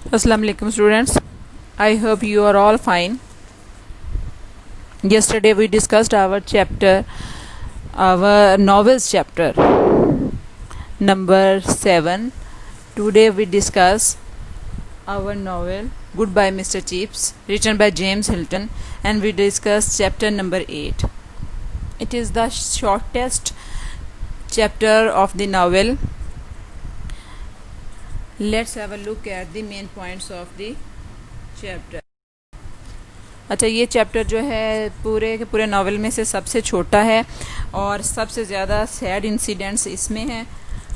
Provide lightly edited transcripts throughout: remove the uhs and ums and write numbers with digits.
Assalamu alaikum students. I hope you are all fine. Yesterday we discussed our novels chapter number 7. Today we discuss our novel Goodbye Mr. Chips, written by James Hilton, and we discuss chapter number 8. It is the shortest chapter of the novel. Let's have a look at the main points of the chapter. अच्छा, ये chapter जो है पूरे के पूरे novel में से सबसे छोटा है और सबसे ज़्यादा सैड इंसिडेंट्स इसमें हैं।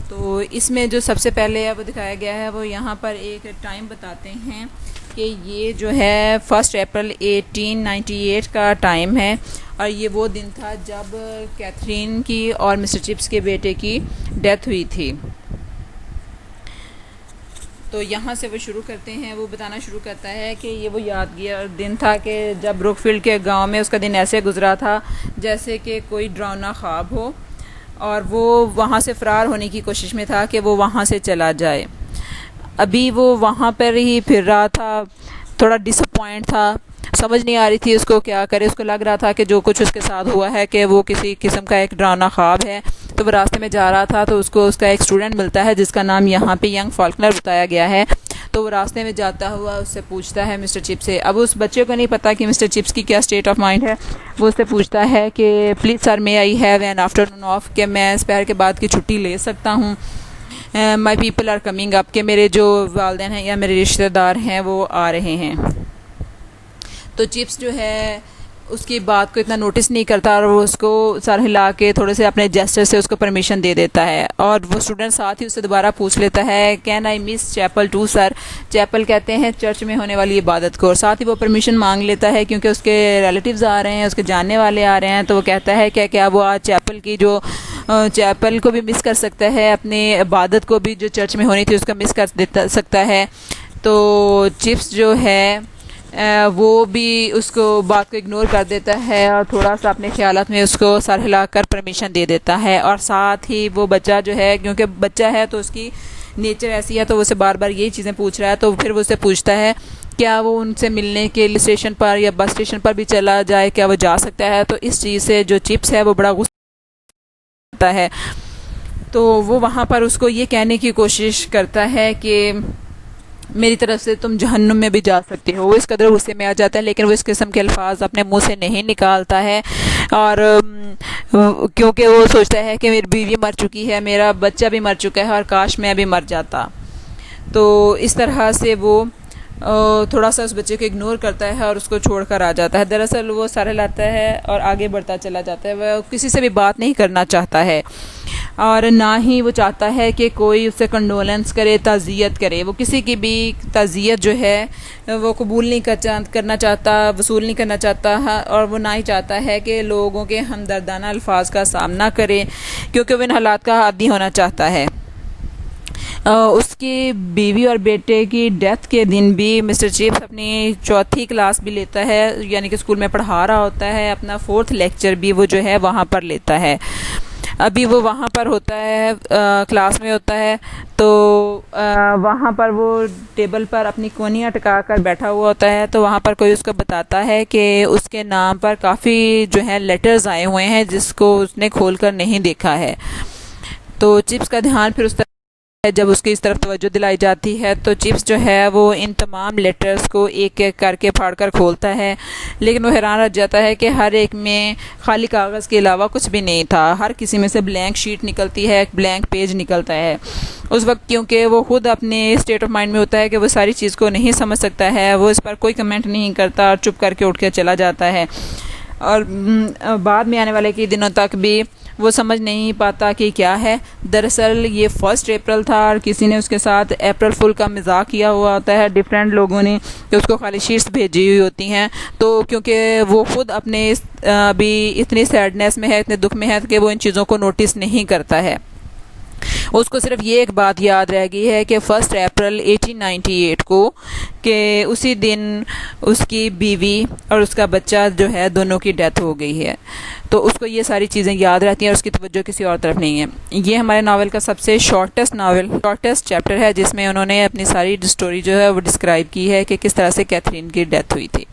तो इसमें जो सबसे पहले है वो दिखाया गया है, वो यहाँ पर एक टाइम बताते हैं कि ये जो है 1 अप्रैल 1898 का टाइम है और ये वो दिन था जब कैथरीन की और मिस्टर चिप्स के बेटे की डेथ हुई थी। तो यहाँ से वो शुरू करते हैं, वो बताना शुरू करता है कि ये वो यादगार दिन था कि जब ब्रुकफील्ड के गांव में उसका दिन ऐसे गुजरा था जैसे कि कोई डरावना ख्वाब हो, और वो वहाँ से फ़रार होने की कोशिश में था कि वो वहाँ से चला जाए। अभी वो वहाँ पर ही फिर रहा था, थोड़ा डिसअपॉइंट था, समझ नहीं आ रही थी उसको क्या करे। उसको लग रहा था कि जो कुछ उसके साथ हुआ है कि वो किसी किस्म का एक डरावना ख्वाब है। तो वो रास्ते में जा रहा था तो उसको उसका एक स्टूडेंट मिलता है जिसका नाम यहाँ पे यंग फॉल्कनर बताया गया है। तो वो रास्ते में जाता हुआ उससे पूछता है मिस्टर चिप्स से। अब उस बच्चे को नहीं पता कि मिस्टर चिप्स की क्या स्टेट ऑफ माइंड है। वो उससे पूछता है कि please sir, may I have an afternoon of, कि मैं दोपहर के बाद की छुट्टी ले सकता हूँ। My people are coming up, के मेरे जो वालिदैन हैं या मेरे रिश्तेदार हैं वो आ रहे हैं। तो चिप्स जो है उसकी बात को इतना नोटिस नहीं करता और वो उसको सर हिला के थोड़े से अपने जेस्चर से उसको परमिशन दे देता है। और वो स्टूडेंट साथ ही उससे दोबारा पूछ लेता है, can I miss chapel to sir. Chapel कहते हैं चर्च में होने वाली इबादत को। और साथ ही वो परमिशन मांग लेता है क्योंकि उसके रिलेटिव्स आ रहे हैं, उसके जानने वाले आ रहे हैं। तो वो कहता है क्या वो आज चैपल की जो चैपल को भी मिस कर सकता है, अपनी इबादत को भी जो चर्च में होनी थी उसका मिस कर सकता है। तो चिप्स जो है वो भी उसको बात को इग्नोर कर देता है और थोड़ा सा अपने ख्यालात में उसको सर हिलाकर परमिशन दे देता है। और साथ ही वो बच्चा जो है, क्योंकि बच्चा है तो उसकी नेचर ऐसी है, तो वो उसे बार बार यही चीज़ें पूछ रहा है। तो फिर वो उससे पूछता है क्या वो उनसे मिलने के लिए स्टेशन पर या बस स्टेशन पर भी चला जाए, क्या वो जा सकता है। तो इस चीज़ से जो चिप्स है वो बड़ा गुस्सा है। तो वो वहाँ पर उसको ये कहने की कोशिश करता है कि मेरी तरफ से तुम जहन्नुम में भी जा सकते हो। वो इस कदर गुस्से में आ जाता है, लेकिन वो इस किस्म के अल्फाज अपने मुंह से नहीं निकालता है। और क्योंकि वो सोचता है कि मेरी बीवी मर चुकी है, मेरा बच्चा भी मर चुका है और काश मैं भी मर जाता। तो इस तरह से वो थोड़ा सा उस बच्चे को इग्नोर करता है और उसको छोड़कर आ जाता है। दरअसल वो सर हिलाता है और आगे बढ़ता चला जाता है। वह किसी से भी बात नहीं करना चाहता है और ना ही वो चाहता है कि कोई उससे कंडोलेंस करे, ताज़ियत करे। वो किसी की भी ताज़ियत जो है वो कबूल नहीं करना चाहता, वसूल नहीं करना चाहता है। और वो ना ही चाहता है कि लोगों के हमदर्दाना अल्फाज का सामना करे, क्योंकि वो इन हालात का आदी होना चाहता है। उसकी बीवी और बेटे की डेथ के दिन भी मिस्टर चिप्स अपनी 4th क्लास भी लेता है, यानी कि स्कूल में पढ़ा रहा होता है। अपना 4th लेक्चर भी वो जो है वहाँ पर लेता है। अभी वो वहाँ पर होता है, क्लास में होता है। तो वहाँ पर वो टेबल पर अपनी कोनियाँ टिका कर बैठा हुआ होता है। तो वहाँ पर कोई उसको बताता है कि उसके नाम पर काफ़ी जो है लेटर्स आए हुए हैं जिसको उसने खोल कर नहीं देखा है। तो चिप्स का ध्यान फिर उस तरफ जब उसकी इस तरफ तवज्जो दिलाई जाती है तो चिप्स जो है वो इन तमाम लेटर्स को एक एक करके फाड़ कर खोलता है। लेकिन वो हैरान रह जाता है कि हर एक में खाली कागज़ के अलावा कुछ भी नहीं था। हर किसी में से ब्लैंक शीट निकलती है, एक ब्लैंक पेज निकलता है। उस वक्त क्योंकि वो खुद अपने स्टेट ऑफ माइंड में होता है कि वो सारी चीज़ को नहीं समझ सकता है, वो इस पर कोई कमेंट नहीं करता और चुप करके उठ के चला जाता है। और बाद में आने वाले के दिनों तक भी वो समझ नहीं पाता कि क्या है। दरअसल ये 1 अप्रैल था और किसी ने उसके साथ अप्रैल फुल का मजाक किया हुआ होता है। डिफरेंट लोगों ने कि उसको खाली शीट्स भेजी हुई होती हैं। तो क्योंकि वो खुद अपने अभी इतनी सैडनेस में है, इतने दुख में है कि वो इन चीज़ों को नोटिस नहीं करता है। उसको सिर्फ ये एक बात याद रह गई है कि 1 अप्रैल 1898 को कि उसी दिन उसकी बीवी और उसका बच्चा जो है दोनों की डेथ हो गई है। तो उसको ये सारी चीज़ें याद रहती हैं और उसकी तवज्जो किसी और तरफ नहीं है। ये हमारे नावल का सबसे शॉर्टेस्ट चैप्टर है, जिसमें उन्होंने अपनी सारी स्टोरी जो है वो डिस्क्राइब की है कि किस तरह से कैथरीन की डेथ हुई थी।